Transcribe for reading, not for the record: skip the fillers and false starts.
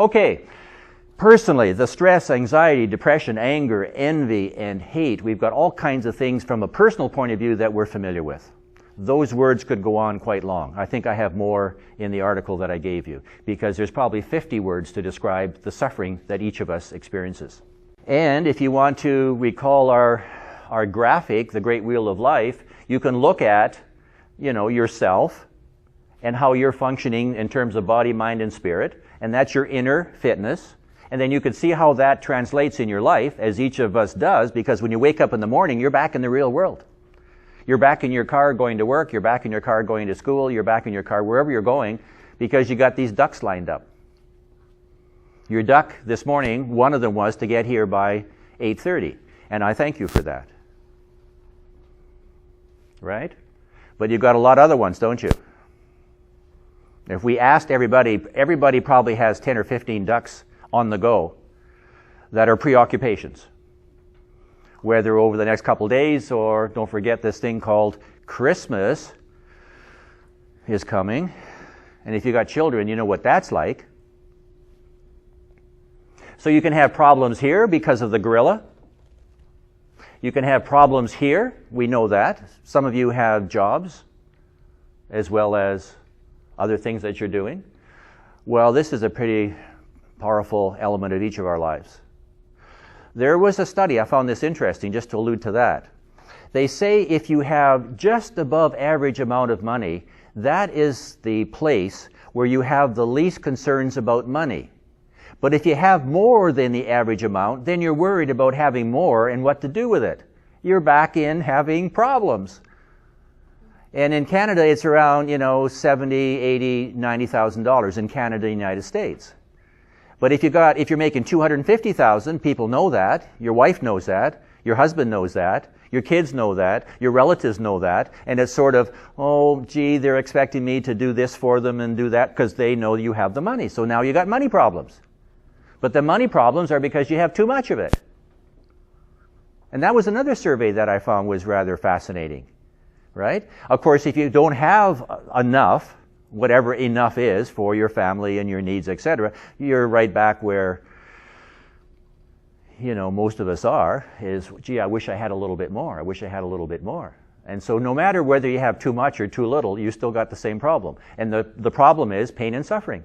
Okay, personally, the stress, anxiety, depression, anger, envy, and hate, we've got all kinds of things from a personal point of view that we're familiar with. Those words could go on quite long. I think I have more in the article that I gave you, because there's probably 50 words to describe the suffering that each of us experiences. And if you want to recall our graphic, the Great Wheel of Life, you can look at, yourself and how you're functioning in terms of body, mind, and spirit, and that's your inner fitness. And then you can see how that translates in your life, as each of us does, because when you wake up in the morning, you're back in the real world. You're back in your car going to work, you're back in your car going to school, you're back in your car wherever you're going, because you got these ducks lined up. Your duck this morning, one of them was to get here by 8:30, and I thank you for that. Right? But you've got a lot of other ones, don't you? If we asked everybody probably has 10 or 15 ducks on the go that are preoccupations. Whether over the next couple days, or don't forget this thing called Christmas is coming. And if you got children, you know what that's like. So you can have problems here because of the gorilla. You can have problems here. We know that. Some of you have jobs as well as other things that you're doing. Well, this is a pretty powerful element of each of our lives. There was a study, I found this interesting, just to allude to that. They say if you have just above average amount of money, that is the place where you have the least concerns about money. But if you have more than the average amount, then you're worried about having more and what to do with it. You're back in having problems. And in Canada, it's around, $70,000, $80,000, $90,000 in Canada, United States. But if you're making $250,000, people know that, your wife knows that, your husband knows that, your kids know that, your relatives know that, and it's sort of, oh, gee, they're expecting me to do this for them and do that because they know you have the money. So now you got money problems. But the money problems are because you have too much of it. And that was another survey that I found was rather fascinating, right? Of course, if you don't have enough, whatever enough is for your family and your needs, etc., you're right back where, most of us are, is, gee, I wish I had a little bit more. I wish I had a little bit more. And so no matter whether you have too much or too little, you still got the same problem. And the problem is pain and suffering.